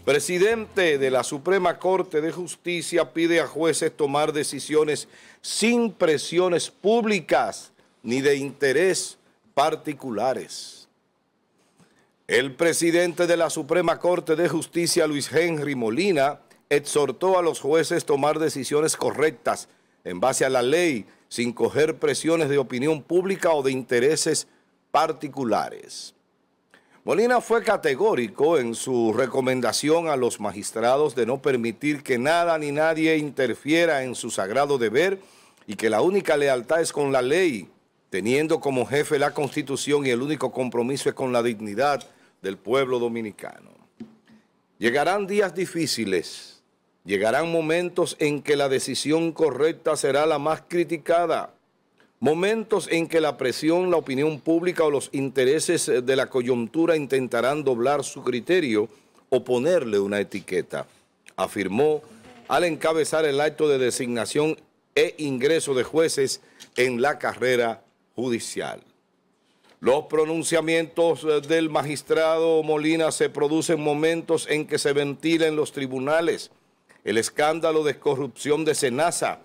Presidente de la Suprema Corte de Justicia pide a jueces tomar decisiones sin presiones públicas ni de interés particulares. El presidente de la Suprema Corte de Justicia, Luis Henry Molina, exhortó a los jueces a tomar decisiones correctas en base a la ley, sin coger presiones de opinión pública o de intereses particulares. Molina fue categórico en su recomendación a los magistrados de no permitir que nada ni nadie interfiera en su sagrado deber y que la única lealtad es con la ley, teniendo como jefe la Constitución y el único compromiso es con la dignidad del pueblo dominicano. Llegarán días difíciles, llegarán momentos en que la decisión correcta será la más criticada, momentos en que la presión, la opinión pública o los intereses de la coyuntura intentarán doblar su criterio o ponerle una etiqueta, afirmó al encabezar el acto de designación e ingreso de jueces en la carrera judicial. Los pronunciamientos del magistrado Molina se producen en momentos en que se ventila en los tribunales el escándalo de corrupción de SENASA,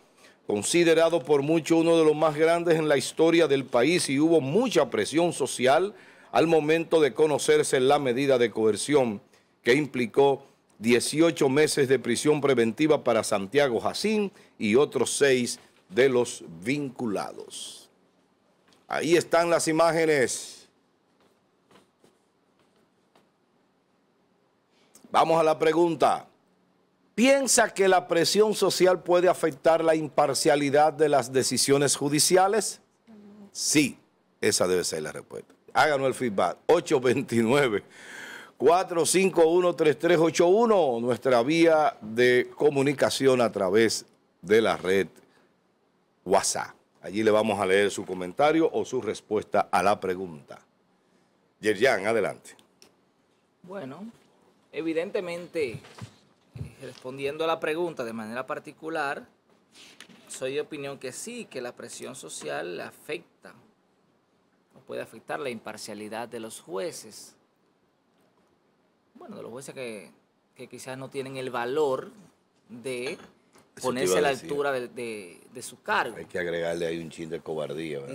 considerado por muchos uno de los más grandes en la historia del país, y hubo mucha presión social al momento de conocerse la medida de coerción que implicó 18 meses de prisión preventiva para Santiago Jacín y otros 6 de los vinculados. Ahí están las imágenes. Vamos a la pregunta. ¿Piensa que la presión social puede afectar la imparcialidad de las decisiones judiciales? Sí, esa debe ser la respuesta. Háganos el feedback. 829-451-3381, nuestra vía de comunicación a través de la red WhatsApp. Allí le vamos a leer su comentario o su respuesta a la pregunta. Yerjan, adelante. Bueno, evidentemente, respondiendo a la pregunta de manera particular, soy de opinión que sí, que la presión social afecta, o puede afectar la imparcialidad de los jueces. Bueno, de los jueces que quizás no tienen el valor de ponerse a la altura de su cargo. Hay que agregarle ahí un chin de cobardía, ¿verdad?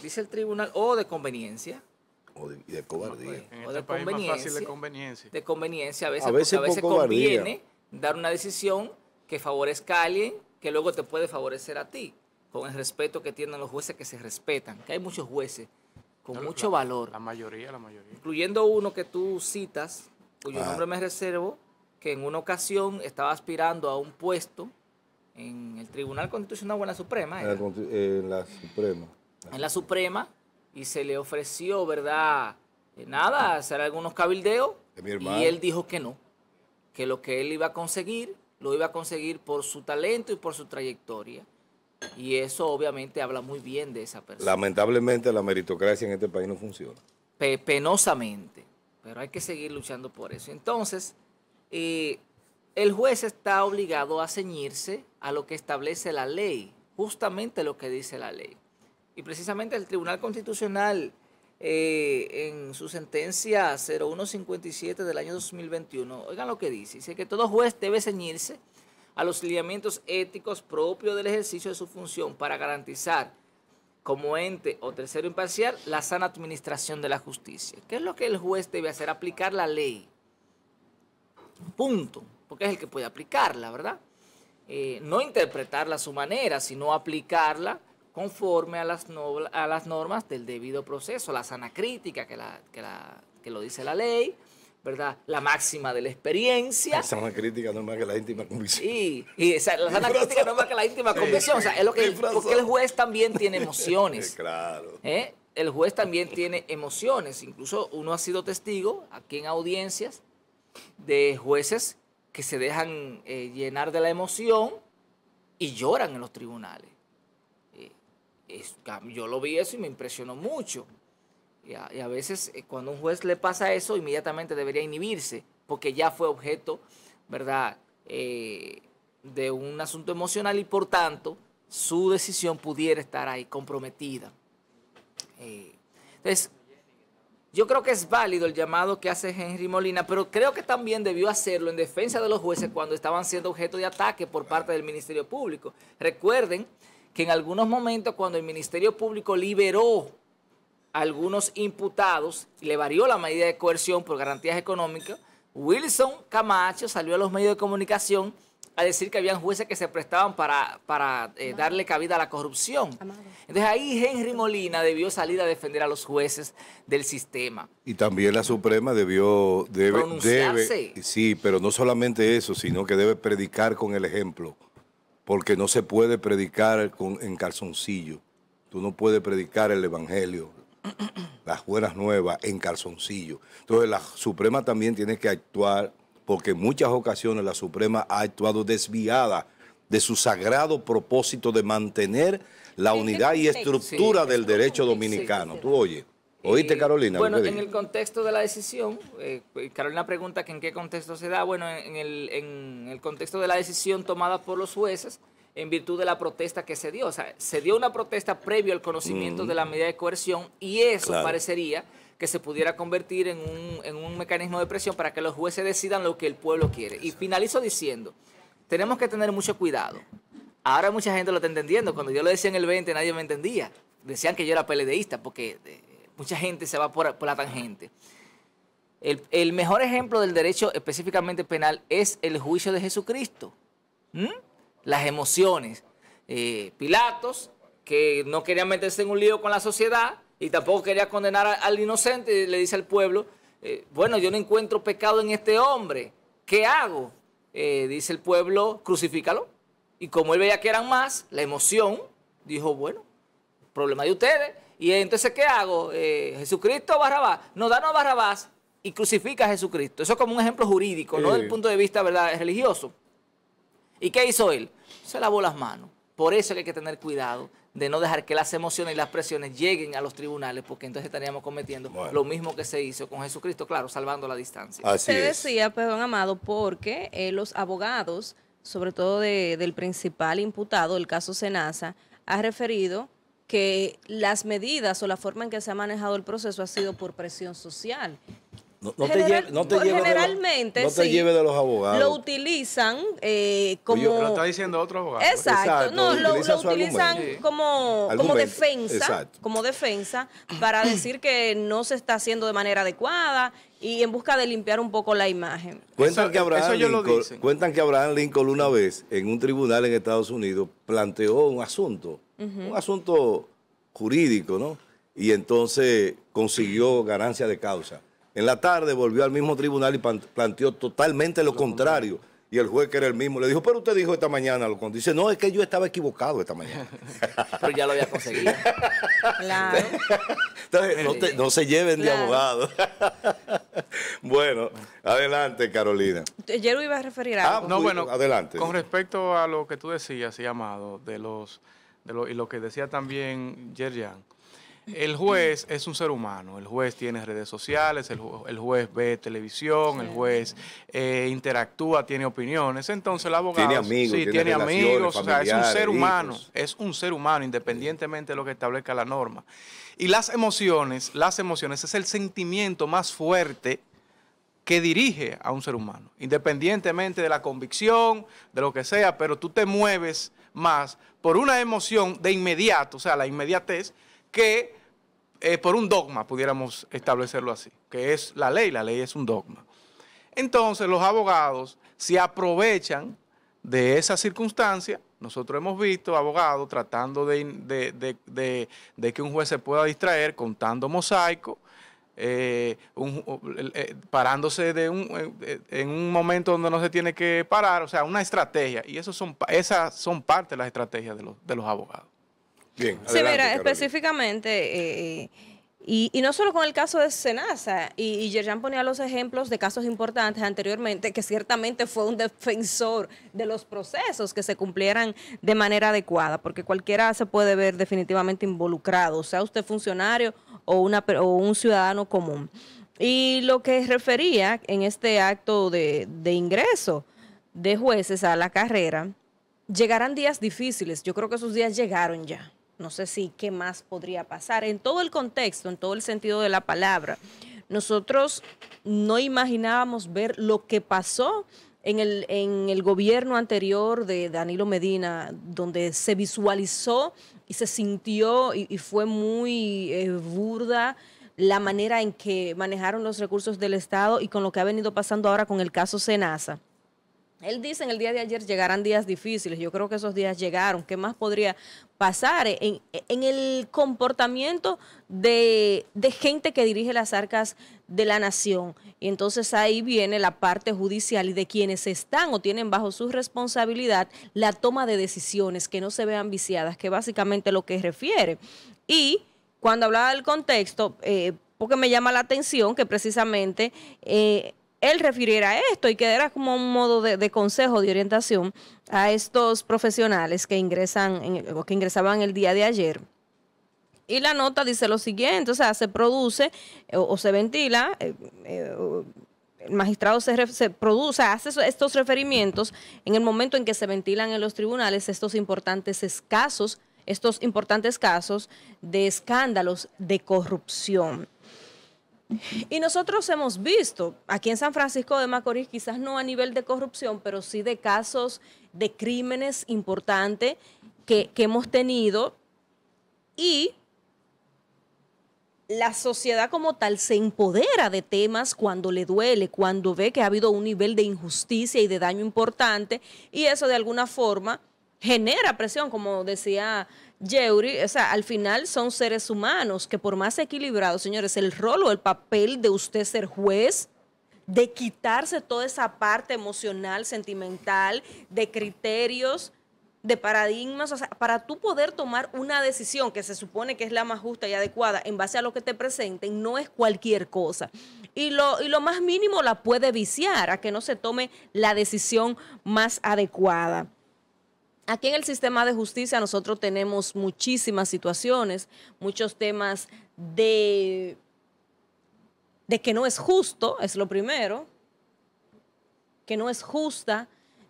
Dice el tribunal, o de conveniencia. Y de cobardía. O de conveniencia. Más fácil de conveniencia. De conveniencia, a veces por cobardía. conviene dar una decisión que favorezca a alguien que luego te puede favorecer a ti, con el respeto que tienen los jueces que se respetan, que hay muchos jueces con mucho valor. La mayoría. Incluyendo uno que tú citas, cuyo nombre me reservo, que en una ocasión estaba aspirando a un puesto en el Tribunal Constitucional o en la Suprema. En la Suprema. En la Suprema, y se le ofreció, ¿verdad? Nada, hacer algunos cabildeos, y él dijo que no, que lo que él iba a conseguir, lo iba a conseguir por su talento y por su trayectoria. Y eso obviamente habla muy bien de esa persona. Lamentablemente la meritocracia en este país no funciona. Penosamente, pero hay que seguir luchando por eso. Entonces, el juez está obligado a ceñirse a lo que establece la ley, justamente lo que dice la ley. Y precisamente el Tribunal Constitucional, en su sentencia 0157 del año 2021, oigan lo que dice que todo juez debe ceñirse a los lineamientos éticos propios del ejercicio de su función para garantizar, como ente o tercero imparcial, la sana administración de la justicia. ¿Qué es lo que el juez debe hacer? Aplicar la ley. Punto. Porque es el que puede aplicarla, ¿verdad? No interpretarla a su manera, sino aplicarla conforme a las normas del debido proceso, la sana crítica que lo dice la ley, ¿verdad? La máxima de la experiencia. La sana crítica no es más que la íntima convicción. La sana crítica no es más que la íntima convicción. O sea, es lo que, porque el juez también tiene emociones. Claro. El juez también tiene emociones. Incluso uno ha sido testigo aquí en audiencias de jueces que se dejan llenar de la emoción y lloran en los tribunales. Yo lo vi eso y me impresionó mucho. Y a veces cuando a un juez le pasa eso, inmediatamente debería inhibirse, porque ya fue objeto, ¿verdad?, de un asunto emocional y por tanto su decisión pudiera estar ahí comprometida. Entonces, yo creo que es válido el llamado que hace Henry Molina, pero creo que también debió hacerlo en defensa de los jueces cuando estaban siendo objeto de ataque por parte del Ministerio Público. Recuerden que en algunos momentos cuando el Ministerio Público liberó a algunos imputados y le varió la medida de coerción por garantías económicas, Wilson Camacho salió a los medios de comunicación a decir que habían jueces que se prestaban para darle cabida a la corrupción. Entonces ahí Henry Molina debió salir a defender a los jueces del sistema. Y también la Suprema pronunciarse. Sí, pero no solamente eso, sino que debe predicar con el ejemplo, porque no se puede predicar en calzoncillo. Tú no puedes predicar el evangelio, las buenas nuevas en calzoncillo. Entonces la Suprema también tiene que actuar, porque en muchas ocasiones la Suprema ha actuado desviada de su sagrado propósito de mantener la unidad y estructura del derecho dominicano. Tú oíste, Carolina. Bueno, en el contexto de la decisión, Carolina pregunta que en qué contexto se da. Bueno, en el contexto de la decisión tomada por los jueces en virtud de la protesta que se dio. O sea, se dio una protesta previo al conocimiento de la medida de coerción y eso parecería que se pudiera convertir en un mecanismo de presión para que los jueces decidan lo que el pueblo quiere. Y finalizo diciendo, tenemos que tener mucho cuidado. Ahora mucha gente lo está entendiendo. Cuando yo lo decía en el 20 nadie me entendía. Decían que yo era PLDista porque mucha gente se va por la tangente. El mejor ejemplo del derecho específicamente penal es el juicio de Jesucristo. Las emociones. Pilatos, que no quería meterse en un lío con la sociedad y tampoco quería condenar al inocente, le dice al pueblo, bueno, yo no encuentro pecado en este hombre, ¿qué hago? Dice el pueblo, crucifícalo. Y como él veía que eran más, la emoción, dijo, bueno, problema de ustedes. Y entonces, ¿qué hago? ¿Jesucristo o Barrabás? No, danos a Barrabás y crucifica a Jesucristo. Eso es como un ejemplo jurídico, no desde el punto de vista, ¿verdad?, religioso. ¿Y qué hizo él? Se lavó las manos. Por eso hay que tener cuidado de no dejar que las emociones y las presiones lleguen a los tribunales, porque entonces estaríamos cometiendo lo mismo que se hizo con Jesucristo, claro, salvando la distancia. Se decía, perdón, Amado, porque los abogados, sobre todo del principal imputado, el caso Senasa, ha referido que las medidas o la forma en que se ha manejado el proceso ha sido por presión social. Generalmente lleve de los abogados. Lo utilizan como... Lo está diciendo otro abogado. Exacto. No, lo utilizan como defensa. Exacto. Como defensa para decir que no se está haciendo de manera adecuada y en busca de limpiar un poco la imagen. Cuentan que Abraham Lincoln una vez en un tribunal en Estados Unidos planteó un asunto jurídico, ¿no? Y entonces consiguió ganancia de causa. En la tarde volvió al mismo tribunal y planteó totalmente lo contrario. Y el juez, que era el mismo, le dijo, pero usted dijo esta mañana lo contrario. Dice, no, es que yo estaba equivocado esta mañana. Pero ya lo había conseguido. Claro. Entonces, no se lleven de abogados. Bueno, adelante, Carolina. Yo lo iba a referir a algo. No, bueno, adelante. Con respecto a lo que tú decías, Amado, y lo que decía también Yerjan, el juez es un ser humano, el juez tiene redes sociales, el juez ve televisión, el juez interactúa, tiene opiniones, entonces el abogado tiene amigos, o sea, es un ser humano, independientemente de lo que establezca la norma. Y las emociones es el sentimiento más fuerte que dirige a un ser humano, independientemente de la convicción, de lo que sea, pero tú te mueves más por una emoción de inmediato, o sea, la inmediatez, que por un dogma, pudiéramos establecerlo así, que es la ley es un dogma. Entonces los abogados se aprovechan de esa circunstancia. Nosotros hemos visto abogados tratando de que un juez se pueda distraer contando mosaico, parándose en un momento donde no se tiene que parar, o sea, una estrategia, y esas son parte de las estrategias de los abogados. Bien, sí, mira, específicamente, y no solo con el caso de Senasa, y Yerjan ponía los ejemplos de casos importantes anteriormente, que ciertamente fue un defensor de los procesos que se cumplieran de manera adecuada, porque cualquiera se puede ver definitivamente involucrado, sea usted funcionario o un ciudadano común. Y lo que refería en este acto de ingreso de jueces a la carrera, llegarán días difíciles. Yo creo que esos días llegaron ya. no sé si qué más podría pasar. En todo el contexto, en todo el sentido de la palabra, nosotros no imaginábamos ver lo que pasó en el gobierno anterior de Danilo Medina, donde se visualizó y se sintió y fue muy burda la manera en que manejaron los recursos del Estado y con lo que ha venido pasando ahora con el caso Senasa. Él dice en el día de ayer llegarán días difíciles. Yo creo que esos días llegaron. ¿Qué más podría pasar en el comportamiento de gente que dirige las arcas de la nación? Y entonces ahí viene la parte judicial y de quienes están o tienen bajo su responsabilidad la toma de decisiones que no se vean viciadas, que básicamente es lo que refiere. Y cuando hablaba del contexto, porque me llama la atención que precisamente él refiriera esto y que era como un modo de consejo, de orientación a estos profesionales que ingresaban el día de ayer. Y la nota dice lo siguiente, o sea, se produce o se ventila, el magistrado se produce, hace estos referimientos en el momento en que se ventilan en los tribunales estos importantes casos de escándalos de corrupción. Y nosotros hemos visto aquí en San Francisco de Macorís, quizás no a nivel de corrupción, pero sí de casos de crímenes importantes que hemos tenido, y la sociedad como tal se empodera de temas cuando le duele, cuando ve que ha habido un nivel de injusticia y de daño importante, y eso de alguna forma genera presión, como decía Yeuri. O sea, al final son seres humanos que, por más equilibrados, señores, el rol o el papel de usted ser juez, de quitarse toda esa parte emocional, sentimental, de criterios, de paradigmas, o sea, para tú poder tomar una decisión que se supone que es la más justa y adecuada en base a lo que te presenten, no es cualquier cosa. Y lo más mínimo la puede viciar a que no se tome la decisión más adecuada. Aquí en el sistema de justicia nosotros tenemos muchísimas situaciones, muchos temas de que no es justo, es lo primero, que no es justa,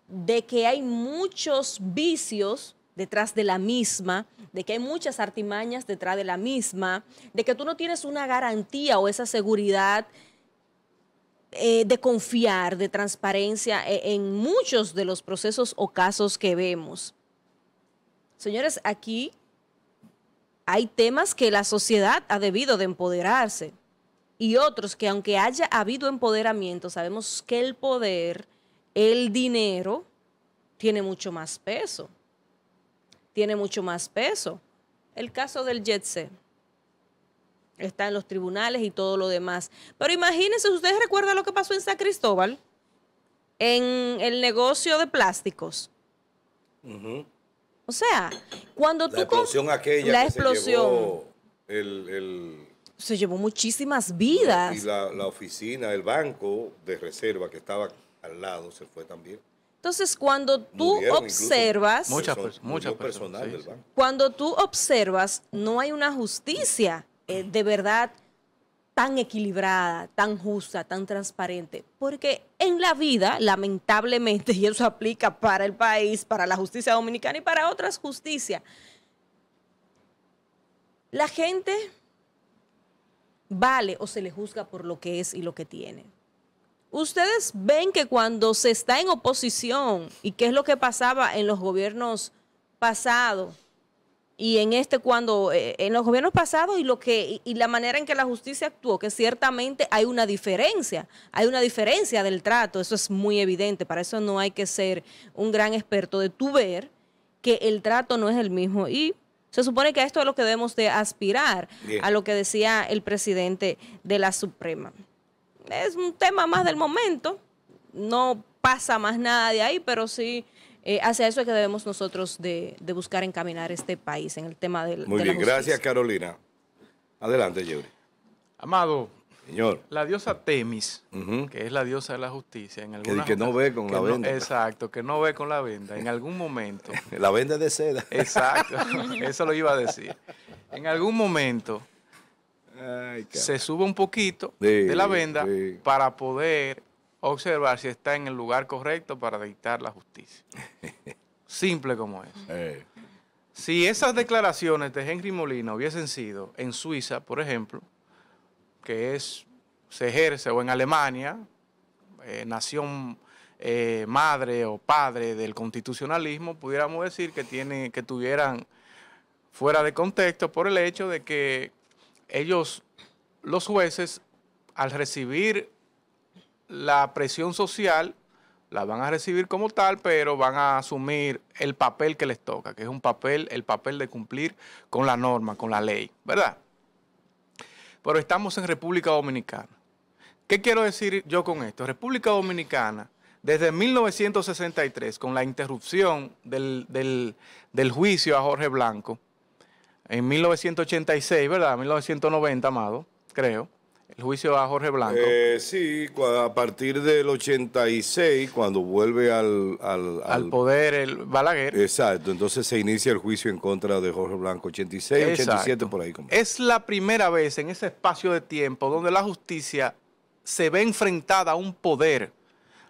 de que hay muchos vicios detrás de la misma, de que hay muchas artimañas detrás de la misma, de que tú no tienes una garantía o esa seguridad de confiar, de transparencia en muchos de los procesos o casos que vemos. Señores, aquí hay temas que la sociedad ha debido de empoderarse y otros que, aunque haya habido empoderamiento, sabemos que el poder, el dinero, tiene mucho más peso. Tiene mucho más peso. El caso del Jet Set está en los tribunales y todo lo demás. Pero imagínense, ¿ustedes recuerdan lo que pasó en San Cristóbal? En el negocio de plásticos. O sea, cuando tú... La explosión aquella la que explosión, se llevó muchísimas vidas. Y la oficina, el banco de reserva que estaba al lado se fue también. Entonces, cuando tú observas... Muchas personal personas, del banco. Cuando tú observas, no hay una justicia de verdad tan equilibrada, tan justa, tan transparente. Porque en la vida, lamentablemente, y eso aplica para el país, para la justicia dominicana y para otras justicias, la gente vale o se le juzga por lo que es y lo que tiene. Ustedes ven que cuando se está en oposición, y qué es lo que pasaba en los gobiernos pasados, y en en los gobiernos pasados y la manera en que la justicia actuó, que ciertamente hay una diferencia del trato, eso es muy evidente, para eso no hay que ser un gran experto de tú ver que el trato no es el mismo, y se supone que a esto es lo que debemos de aspirar, a lo que decía el presidente de la Suprema. Es un tema más del momento, no pasa más nada de ahí, pero sí hacia eso es que debemos nosotros de buscar encaminar este país en el tema de la justicia. Muy bien, gracias Carolina. Adelante, Yeuri. Amado, señor, la diosa Temis, que es la diosa de la justicia, en alguna que no ve con la venda. Exacto, que no ve con la venda, en algún momento. La venda es de seda. Exacto, eso lo iba a decir. En algún momento se sube un poquito de la venda para poder observar si está en el lugar correcto para dictar la justicia. Simple como es. Si esas declaraciones de Henry Molina hubiesen sido en Suiza, por ejemplo, que se ejerce, o en Alemania, nación madre o padre del constitucionalismo, pudiéramos decir que tuvieran fuera de contexto por el hecho de que ellos, los jueces, al recibir la presión social, la van a recibir como tal, pero van a asumir el papel que les toca, que es el papel de cumplir con la norma, con la ley, ¿verdad? Pero estamos en República Dominicana. ¿Qué quiero decir yo con esto? República Dominicana, desde 1963, con la interrupción del juicio a Jorge Blanco, en 1986, ¿verdad? 1990, Amado, creo. El juicio a Jorge Blanco. Sí, a partir del 86, cuando vuelve al poder el Balaguer. Exacto, entonces se inicia el juicio en contra de Jorge Blanco, 86, Exacto. 87, por ahí. Es la primera vez en ese espacio de tiempo donde la justicia se ve enfrentada a un poder,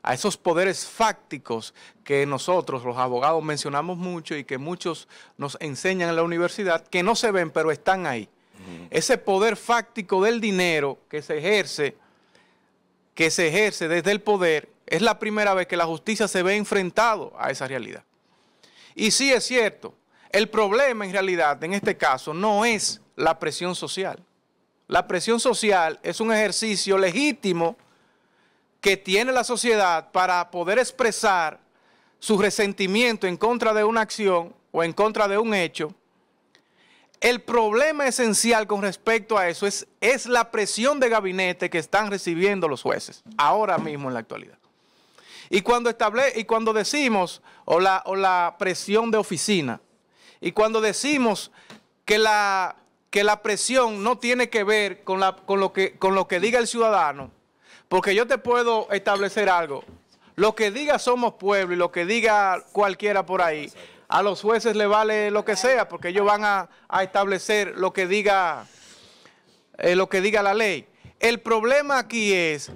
a esos poderes fácticos que nosotros, los abogados, mencionamos mucho y que muchos nos enseñan en la universidad, que no se ven, pero están ahí. Ese poder fáctico del dinero que se ejerce desde el poder, es la primera vez que la justicia se ve enfrentado a esa realidad. Y sí es cierto, el problema en realidad en este caso no es la presión social. La presión social es un ejercicio legítimo que tiene la sociedad para poder expresar su resentimiento en contra de una acción o en contra de un hecho. El problema esencial con respecto a eso es la presión de gabinete que están recibiendo los jueces, ahora mismo en la actualidad. Y cuando decimos, o la presión de oficina, y cuando decimos que la presión no tiene que ver con lo que diga el ciudadano, porque yo te puedo establecer algo, lo que diga Somos Pueblo y lo que diga cualquiera por ahí, a los jueces le vale lo que sea, porque ellos van a establecer lo que diga la ley. El problema aquí es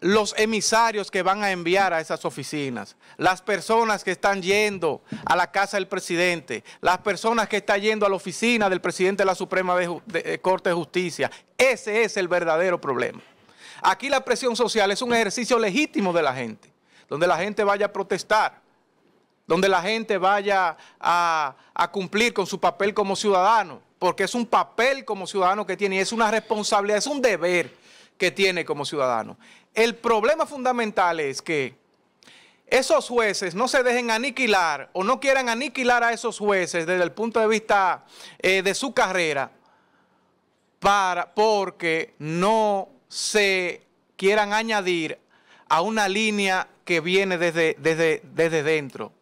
los emisarios que van a enviar a esas oficinas, las personas que están yendo a la casa del presidente, las personas que están yendo a la oficina del presidente de la Suprema Corte de Justicia. Ese es el verdadero problema. Aquí la presión social es un ejercicio legítimo de la gente, donde la gente vaya a protestar, donde la gente vaya a cumplir con su papel como ciudadano, porque es un papel como ciudadano que tiene y es una responsabilidad, es un deber que tiene como ciudadano. El problema fundamental es que esos jueces no se dejen aniquilar o no quieran aniquilar a esos jueces desde el punto de vista de su carrera porque no se quieran añadir a una línea que viene desde dentro.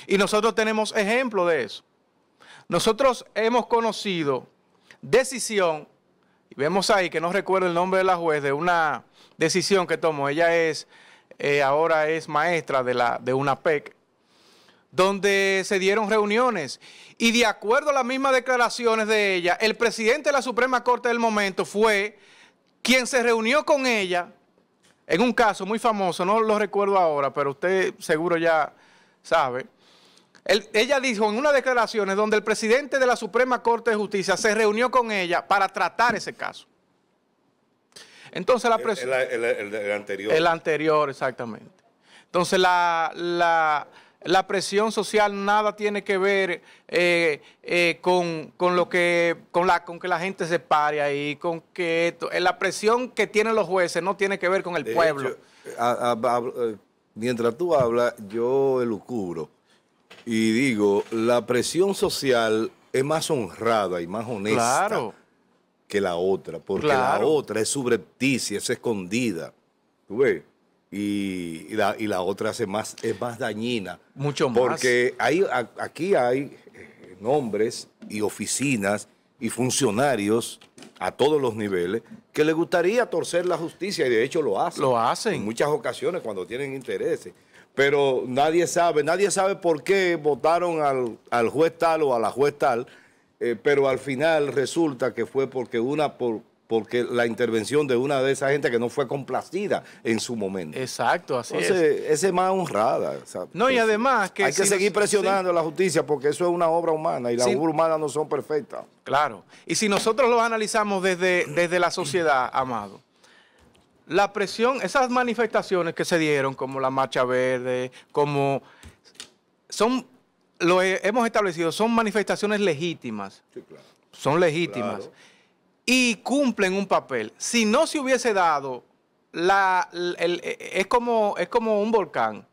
Y nosotros tenemos ejemplo de eso. Nosotros hemos conocido decisión, y vemos ahí que no recuerdo el nombre de la juez, de una decisión que tomó. Ella ahora es maestra de UNAPEC, donde se dieron reuniones. Y de acuerdo a las mismas declaraciones de ella, el presidente de la Suprema Corte del momento fue quien se reunió con ella en un caso muy famoso, no lo recuerdo ahora, pero usted seguro ya sabe. Ella dijo en unas declaraciones donde el presidente de la Suprema Corte de Justicia se reunió con ella para tratar ese caso. Entonces la presión... El anterior. El anterior, exactamente. Entonces la presión social nada tiene que ver con que la gente se pare ahí, con que la presión que tienen los jueces no tiene que ver con el pueblo. Hecho, mientras tú hablas, yo elucubro y digo, la presión social es más honrada y más honesta, claro, que la otra, porque claro, la otra es subrepticia, es escondida, ¿tú ves? Y la otra es más dañina. Mucho más. Porque aquí hay nombres y oficinas y funcionarios a todos los niveles que les gustaría torcer la justicia y de hecho lo hacen. Lo hacen. En muchas ocasiones cuando tienen intereses. Pero nadie sabe por qué votaron al juez tal o a la juez tal, pero al final resulta que fue porque porque la intervención de una de esas gente que no fue complacida en su momento. Exacto, así Entonces, esa es más honrada. O sea, No, y además que hay que si seguir nos- presionando a la justicia porque eso es una obra humana y las Sí. obras humanas no son perfectas. Claro. Y si nosotros lo analizamos desde la sociedad, Amado, la presión, esas manifestaciones que se dieron, como la Marcha Verde, como hemos establecido, son manifestaciones legítimas. Sí, claro. Son legítimas. Claro. Y cumplen un papel. Si no se hubiese dado, es como un volcán.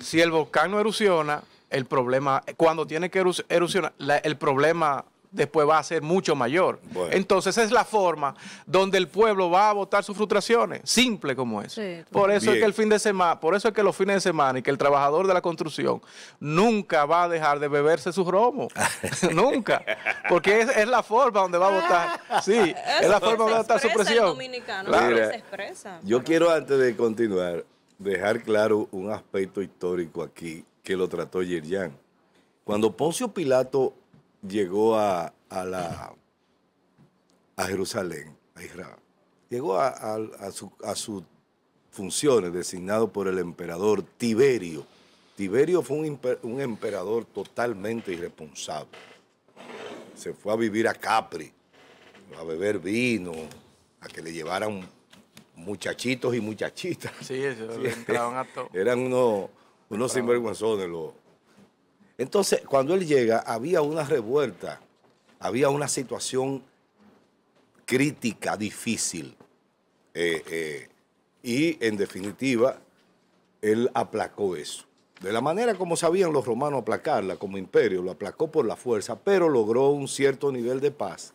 Si el volcán no erupciona, el problema, cuando tiene que erupcionar, el problema después va a ser mucho mayor. Bueno. Entonces es la forma donde el pueblo va a votar sus frustraciones, simple como es. Sí, Por eso es Bien. que el fin de semana, por eso es que los fines de semana y que el trabajador de la construcción nunca va a dejar de beberse su romo. Nunca. Porque es la forma donde va a votar. Sí, es la forma donde va a votar su presión. El dominicano Claro. se expresa. Yo quiero, antes de continuar, dejar claro un aspecto histórico aquí que lo trató Yerjan. Cuando Poncio Pilato llegó a Jerusalén, a Israel, llegó a sus funciones designado por el emperador Tiberio. Tiberio fue un emperador totalmente irresponsable. Se fue a vivir a Capri, a beber vino, a que le llevaran muchachitos y muchachitas. Sí, eso, le entraban a todo. Eran unos sinvergüenzones. Entonces, cuando él llega, había una revuelta, había una situación crítica, difícil. Y, en definitiva, él aplacó eso. De la manera como sabían los romanos aplacarla como imperio, lo aplacó por la fuerza, pero logró un cierto nivel de paz.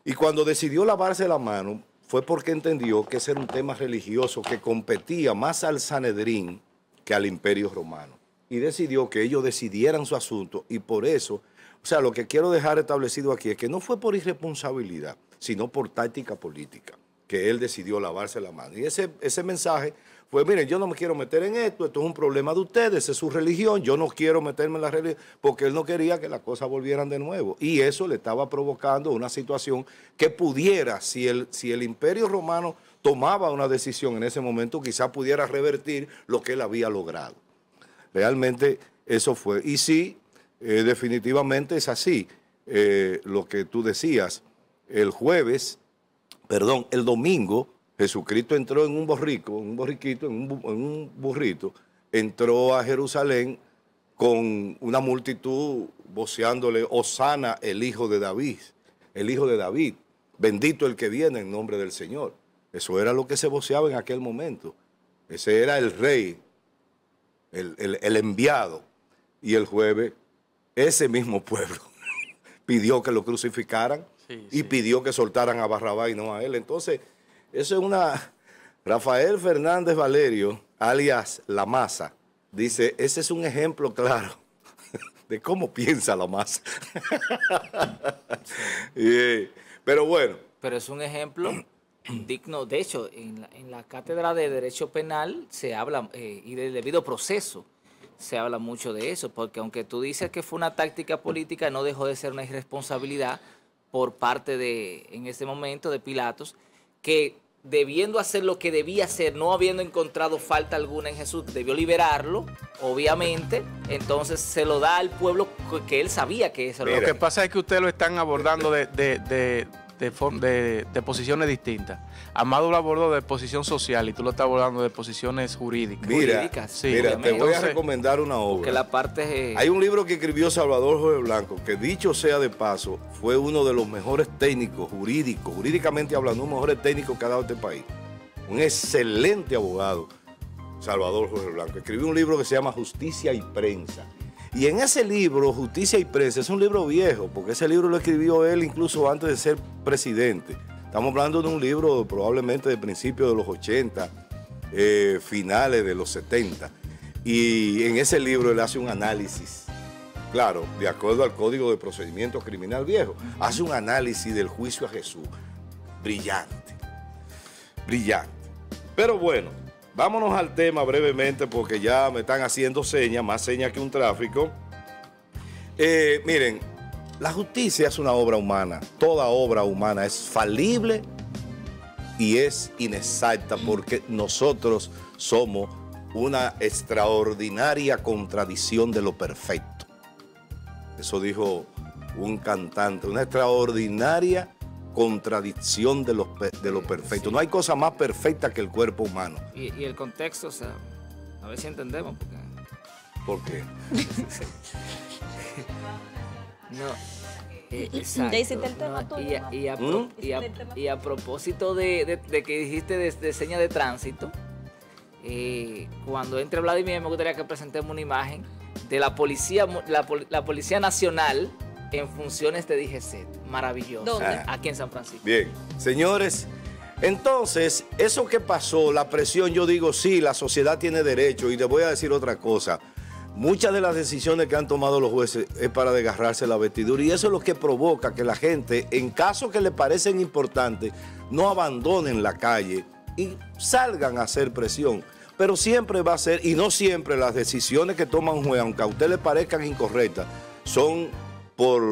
Y cuando decidió lavarse la mano, fue porque entendió que ese era un tema religioso que competía más al Sanedrín que al imperio romano. Y decidió que ellos decidieran su asunto y por eso, o sea, lo que quiero dejar establecido aquí es que no fue por irresponsabilidad, sino por táctica política, que él decidió lavarse la mano. Y ese mensaje fue, miren, yo no me quiero meter en esto es un problema de ustedes, es su religión, yo no quiero meterme en la religión, porque él no quería que las cosas volvieran de nuevo. Y eso le estaba provocando una situación que pudiera, si el imperio romano tomaba una decisión en ese momento, quizás pudiera revertir lo que él había logrado. Realmente eso fue. Y sí, definitivamente es así. Lo que tú decías, el domingo, Jesucristo entró en un burrito, entró a Jerusalén con una multitud voceándole, Hosana, el hijo de David, bendito el que viene en nombre del Señor. Eso era lo que se voceaba en aquel momento. Ese era el rey, el enviado. Y el jueves, ese mismo pueblo pidió que lo crucificaran y pidió que soltaran a Barrabás y no a él. Entonces, eso es una... Rafael Fernández Valerio, alias La Masa, dice, ese es un ejemplo claro de cómo piensa la masa. Pero bueno. Pero es un ejemplo digno. De hecho, en la cátedra de Derecho Penal se habla, y del debido proceso, se habla mucho de eso, porque aunque tú dices que fue una táctica política, no dejó de ser una irresponsabilidad por parte de, en ese momento, de Pilatos, que debiendo hacer lo que debía hacer, no habiendo encontrado falta alguna en Jesús, debió liberarlo, obviamente, entonces se lo da al pueblo que él sabía que eso era Lo lo que pasa es que ustedes lo están abordando de posiciones distintas. Amado lo abordó de posición social y tú lo estás abordando de posiciones jurídicas. jurídicas. Sí, Mira, te voy a entonces, recomendar una obra. que la parte... Hay un libro que escribió Salvador Jorge Blanco, que dicho sea de paso, fue uno de los mejores técnicos jurídicamente hablando, uno de los mejores técnicos que ha dado este país. Un excelente abogado, Salvador Jorge Blanco. Escribió un libro que se llama Justicia y Prensa. Y en ese libro, Justicia y Prensa, es un libro viejo, porque ese libro lo escribió él incluso antes de ser presidente. Estamos hablando de un libro probablemente de principios de los 80, finales de los 70. Y en ese libro él hace un análisis, claro, de acuerdo al Código de Procedimiento Criminal Viejo, hace un análisis del juicio a Jesús. Brillante, brillante. Pero bueno, vámonos al tema brevemente porque ya me están haciendo señas, más señas que un tráfico. Miren, La justicia es una obra humana. Toda obra humana es falible y es inexacta porque nosotros somos una extraordinaria contradicción de lo perfecto. Eso dijo un cantante, una extraordinaria contradicción de lo perfecto. Sí. No hay cosa más perfecta que el cuerpo humano. Y el contexto, o sea, a ver si entendemos. ¿Por qué? No. Exacto. Ya hiciste el tema No, tuyo, ¿no? y a propósito de que dijiste de seña de tránsito, cuando entre Vladimir me gustaría que presentemos una imagen de la policía, la Policía Nacional en funciones de DGC. Maravilloso. ¿Dónde? Aquí en San Francisco. Bien, señores, entonces, eso que pasó, la presión, yo digo, sí, la sociedad tiene derecho, y les voy a decir otra cosa. Muchas de las decisiones que han tomado los jueces es para desgarrarse la vestidura, y eso es lo que provoca que la gente, en casos que le parecen importantes, no abandonen la calle y salgan a hacer presión. Pero siempre va a ser, y no siempre las decisiones que toma un juez, aunque a usted le parezcan incorrectas, son por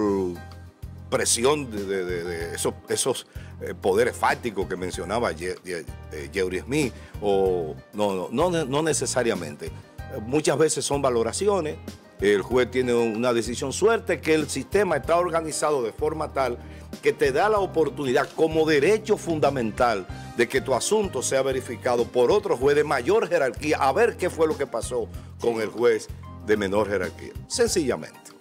presión de esos poderes fácticos que mencionaba Jerry Smith, o no necesariamente. Muchas veces son valoraciones, el juez tiene una decisión. Suerte que el sistema está organizado de forma tal que te da la oportunidad como derecho fundamental de que tu asunto sea verificado por otro juez de mayor jerarquía, a ver qué fue lo que pasó con el juez de menor jerarquía. Sencillamente.